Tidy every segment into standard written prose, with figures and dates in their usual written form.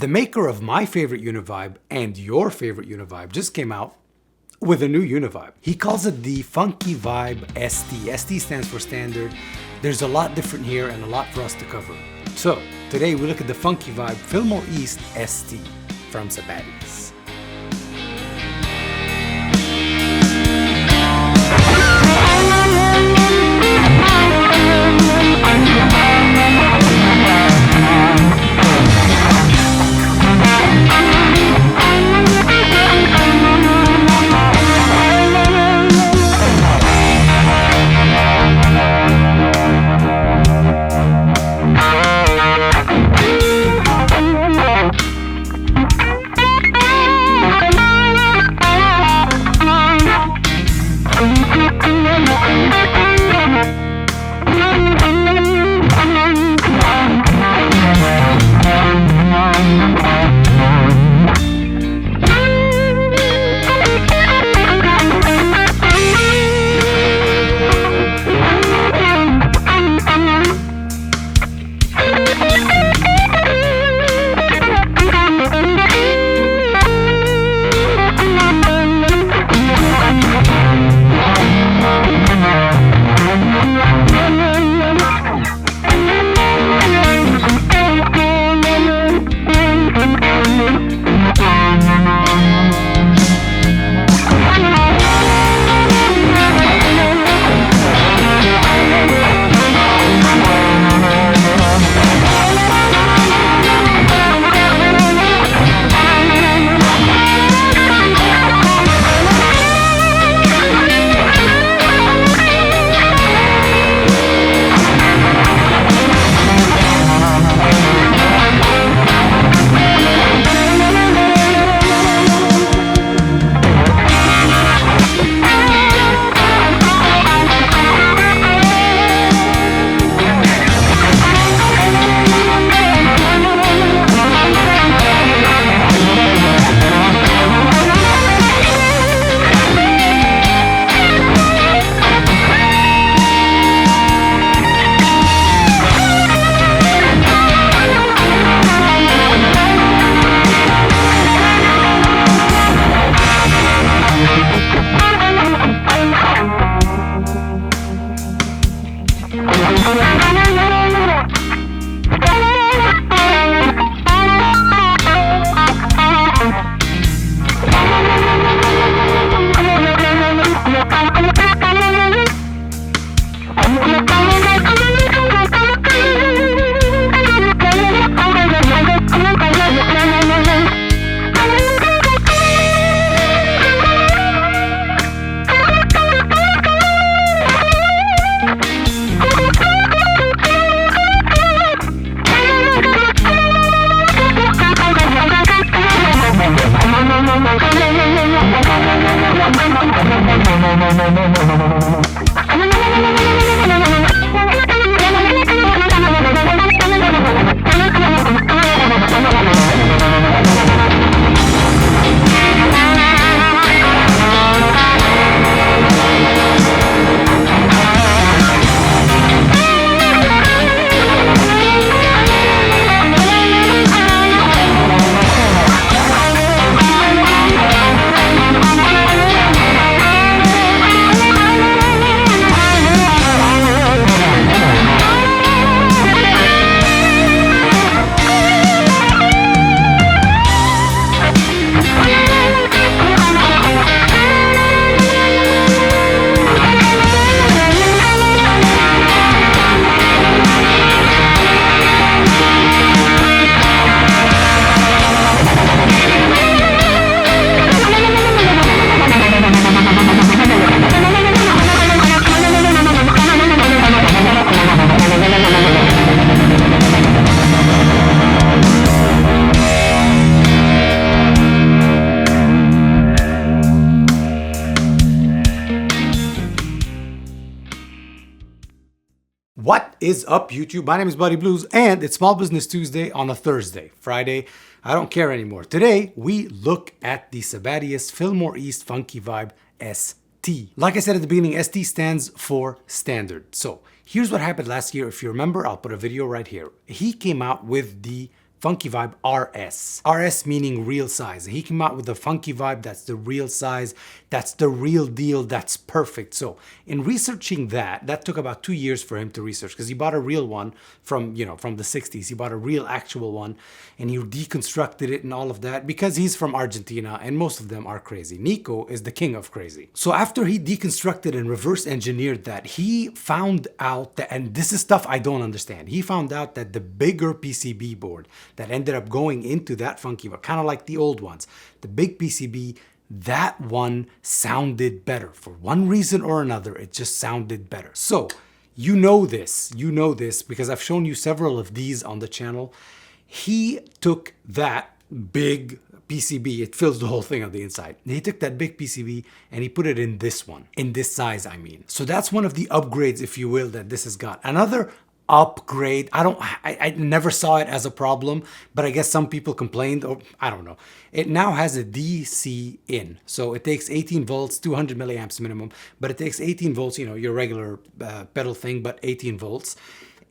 The maker of my favorite Univibe and your favorite Univibe just came out with a new Univibe. He calls it the Funky Vibe ST. ST stands for standard. There's a lot different here and a lot for us to cover. So today we look at the Funky Vibe Fillmore East ST from Sabbadius. What is up, YouTube? My name is Buddy Blues, and it's Small Business Tuesday on a Thursday. Friday, I don't care anymore. Today, we look at the Sabbadius Fillmore East Funky Vibe ST. Like I said at the beginning, ST stands for standard. So here's what happened last year. If you remember, I'll put a video right here. He came out with the Funky Vibe RS. RS meaning real size. He came out with the Funky Vibe, that's the real size, that's the real deal, that's perfect. So in researching that took about 2 years for him to research, because he bought a real one from, you know, from the 60s. He bought a real actual one and he deconstructed it and all of that, because he's from Argentina and most of them are crazy. Nico is the king of crazy. So after he deconstructed and reverse engineered that, he found out that, and this is stuff I don't understand, he found out that the bigger PCB board that ended up going into that Funky Vibe, kind of like the old ones, the big PCB, that one sounded better. For one reason or another, it just sounded better. So you know this because I've shown you several of these on the channel. He took that big PCB, it fills the whole thing on the inside. He took that big PCB and he put it in this one, in this size, I mean. So that's one of the upgrades, if you will, that this has got. Another upgrade, I never saw it as a problem, but I guess some people complained, or I don't know. It now has a DC in, so it takes 18 volts, 200 milliamps minimum, but it takes 18 volts, you know, your regular pedal thing, but 18 volts.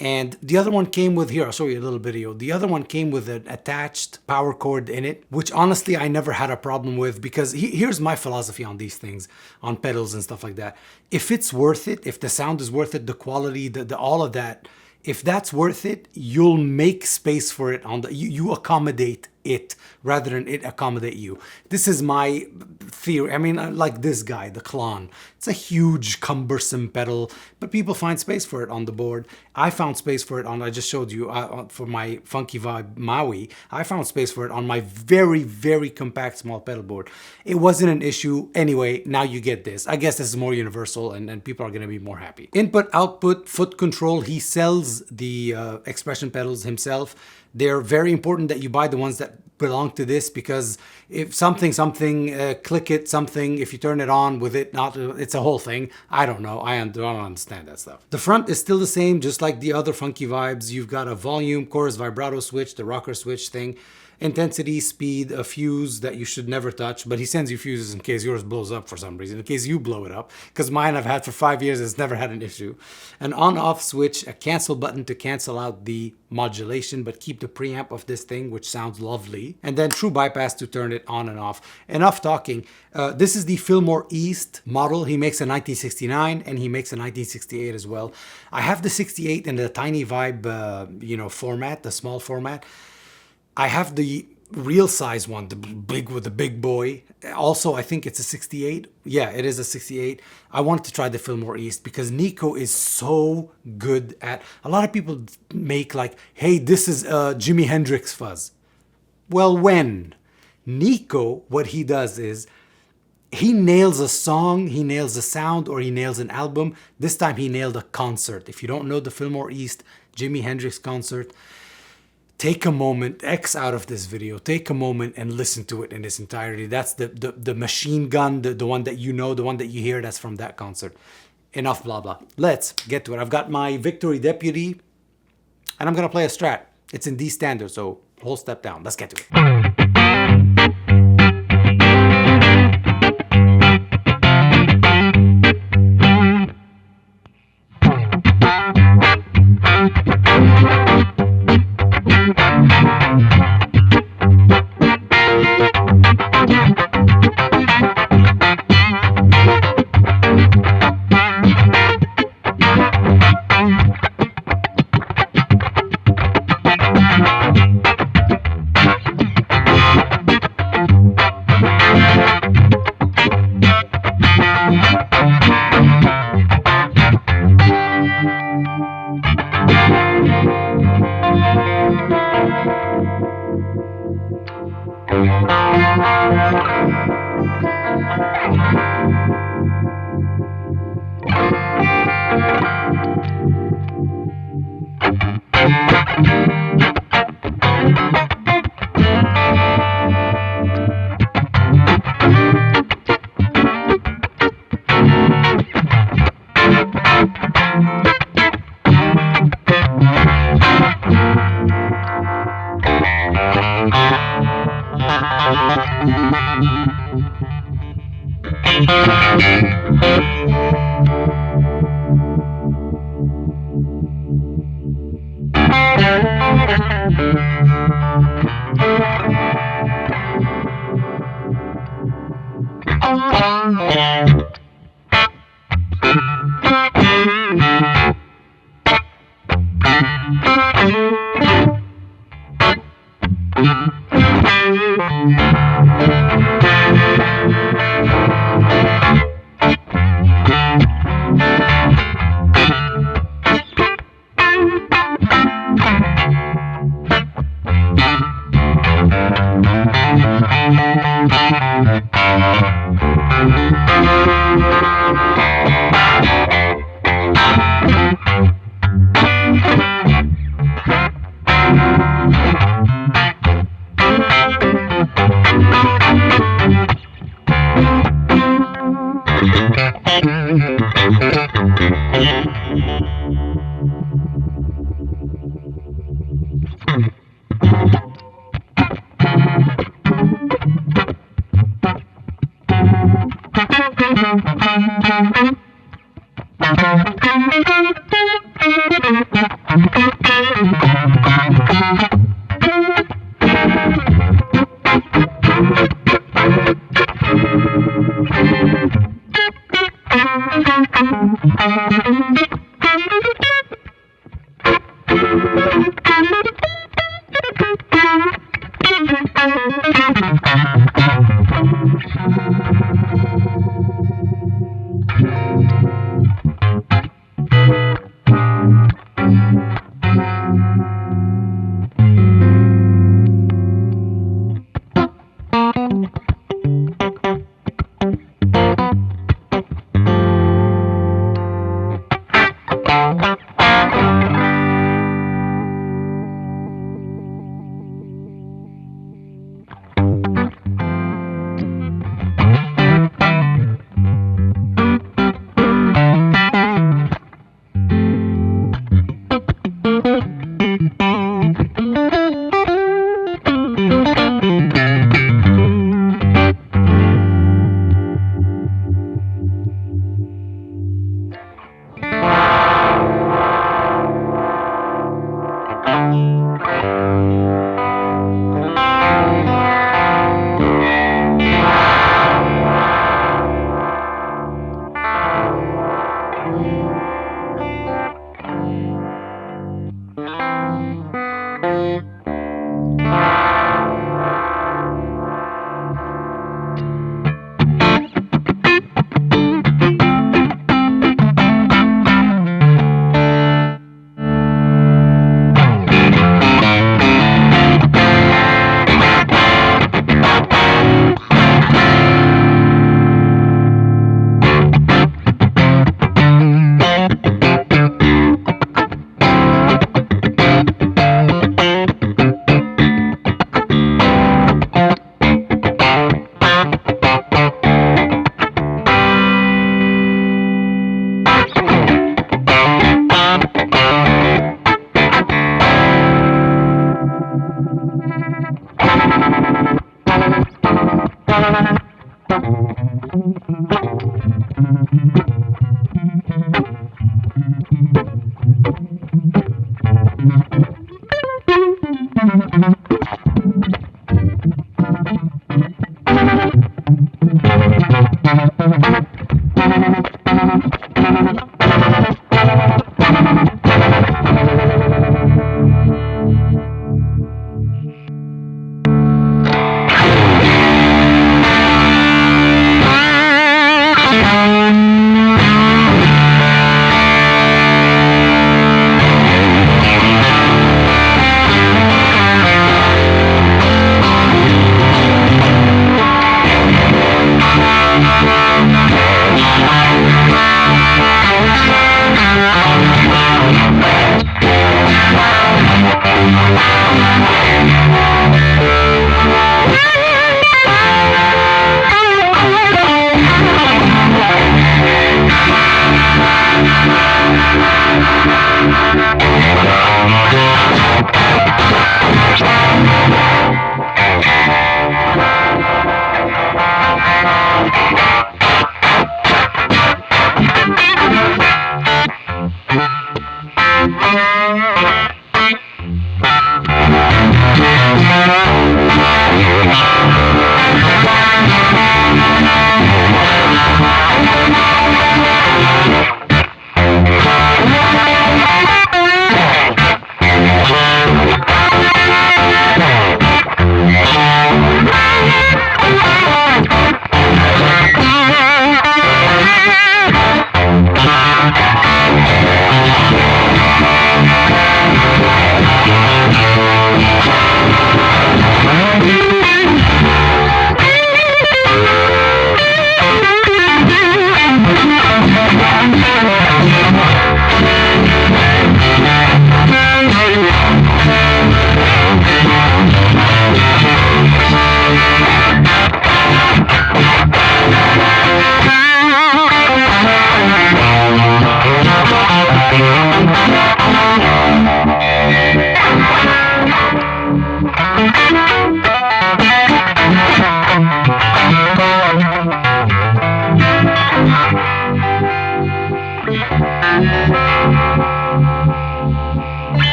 And the other one came with, here, I'll show you a little video. The other one came with an attached power cord in it, which honestly I never had a problem with, because here's my philosophy on these things, on pedals and stuff like that. If it's worth it, if the sound is worth it, the quality, all of that, if that's worth it, you'll make space for it on the, you accommodate it rather than it accommodate you. This is my theory. I mean, like this guy, the Klon. It's a huge, cumbersome pedal, but people find space for it on the board. I found space for it on, I just showed you, for my Funky Vibe Maui. I found space for it on my very, very compact small pedal board. It wasn't an issue. Anyway, now you get this. I guess this is more universal and people are gonna be more happy. Input, output, foot control. He sells the expression pedals himself. They're very important that you buy the ones that belong to this, because if something, click it, something, if you turn it on with it, not, it's a whole thing. I don't know. I don't understand that stuff. The front is still the same, just like the other Funky Vibes. You've got a volume, chorus, vibrato switch, the rocker switch thing, intensity, speed, a fuse that you should never touch, but he sends you fuses in case yours blows up for some reason, in case you blow it up, because mine I've had for 5 years, it's never had an issue. An on-off switch, a cancel button to cancel out the modulation, but keep the preamp of this thing, which sounds lovely, and then true bypass to turn it on and off. Enough talking. This is the Fillmore East model. He makes a 1969 and he makes a 1968 as well. I have the 68 in the tiny vibe, you know, format, the small format. I have the real size one, the big with the big boy. Also, I think it's a 68. Yeah, it is a 68. I wanted to try the Fillmore East because Nico is so good at, a lot of people make like, hey, this is Jimi Hendrix fuzz. Well, when Nico, what he does is he nails a song, he nails a sound, or he nails an album. This time he nailed a concert. If you don't know the Fillmore East Jimi Hendrix concert, take a moment, X out of this video, take a moment and listen to it in its entirety. That's the machine gun, the one that you know, the one that you hear, that's from that concert. Enough blah blah. Let's get to it. I've got my Victory Deputy and I'm gonna play a Strat. It's in D standard, so whole step down. Let's get to it.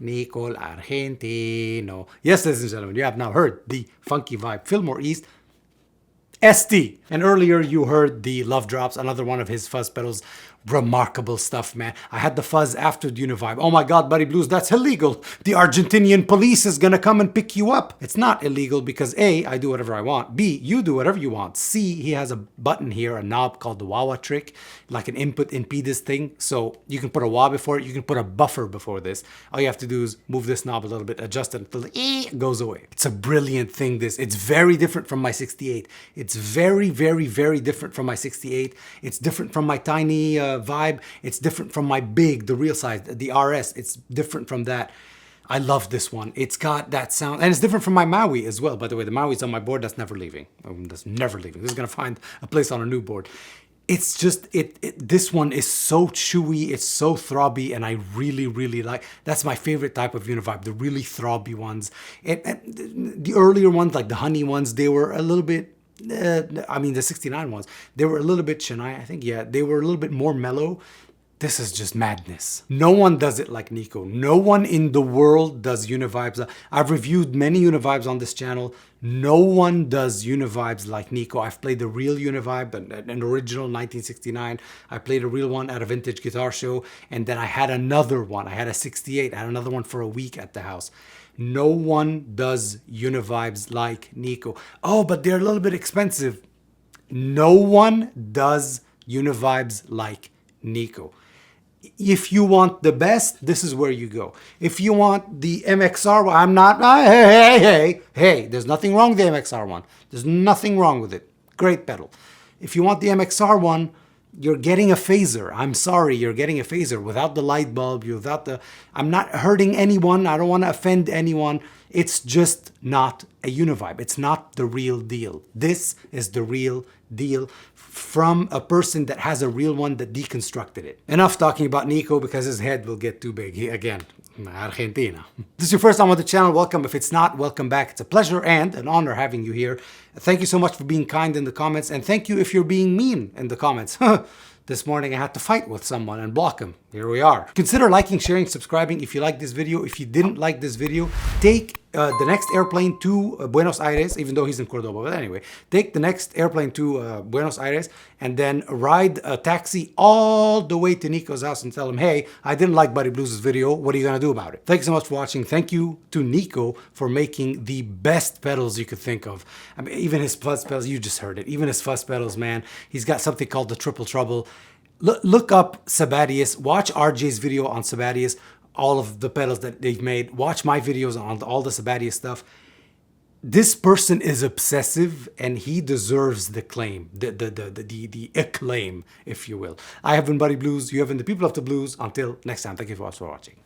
Nicole Argentino. Yes, ladies and gentlemen, you have now heard the Funky Vibe Fillmore East ST. And earlier you heard the Love Drops, another one of his fuzz pedals. Remarkable stuff, man. I had the fuzz after the Univibe. Oh my God, Buddy Blues, that's illegal. The Argentinian police is gonna come and pick you up. It's not illegal because A, I do whatever I want. B, you do whatever you want. C, he has a button here, a knob called the wah-wah trick, like an input impedance thing. So you can put a wah before it, you can put a buffer before this. All you have to do is move this knob a little bit, adjust it until it goes away. It's a brilliant thing, this. It's very different from my 68. It's very, very, very different from my 68. It's different from my tiny Vibe. It's different from my big, the real size, the RS. It's different from that. I love this one. It's got that sound, and it's different from my Maui as well. By the way, the Maui's on my board. That's never leaving. That's never leaving. This is gonna find a place on a new board. It's just, this one is so chewy, it's so throbby, and I really, really like, that's my favorite type of Univibe, the really throbby ones. And the earlier ones, like the honey ones, they were a little bit, the 69 ones, they were a little bit Chennai, I think, yeah. They were a little bit more mellow. This is just madness. No one does it like Nico. No one in the world does Univibes. I've reviewed many Univibes on this channel. No one does Univibes like Nico. I've played the real Univibe, an original 1969. I played a real one at a vintage guitar show, and then I had another one. I had a 68. I had another one for a week at the house. No one does Univibes like Nico. Oh, but they're a little bit expensive. No one does Univibes like Nico. If you want the best, this is where you go. If you want the MXR one, I'm not, hey, there's nothing wrong with the MXR one. There's nothing wrong with it. Great pedal. If you want the MXR one, You're getting a phaser. I'm sorry, you're getting a phaser without the light bulb, without the... I'm not hurting anyone. I don't want to offend anyone. It's just not a Univibe. It's not the real deal. This is the real deal from a person that has a real one that deconstructed it. Enough talking about Nico because his head will get too big. Again, Argentina. If this is your first time on the channel, welcome. If it's not, welcome back. It's a pleasure and an honor having you here. Thank you so much for being kind in the comments, and thank you if you're being mean in the comments. This morning I had to fight with someone and block him. Here we are. Consider liking, sharing, subscribing if you like this video. If you didn't like this video, take the next airplane to Buenos Aires, even though he's in Cordoba. But anyway, take the next airplane to Buenos Aires and then ride a taxi all the way to Nico's house and tell him, hey, I didn't like Buddy Blues' video. What are you going to do about it? Thank you so much for watching. Thank you to Nico for making the best pedals you could think of. I mean, even his fuzz pedals, you just heard it. Even his fuzz pedals, man. He's got something called the Triple Trouble. Look up Sabbadius. Watch RJ's video on Sabbadius. All of the pedals that they've made. Watch my videos on all the Sabbadius stuff. This person is obsessive and he deserves the claim, the acclaim, if you will. I have been Buddy Blues. You have been the people of the blues. Until next time, thank you for watching.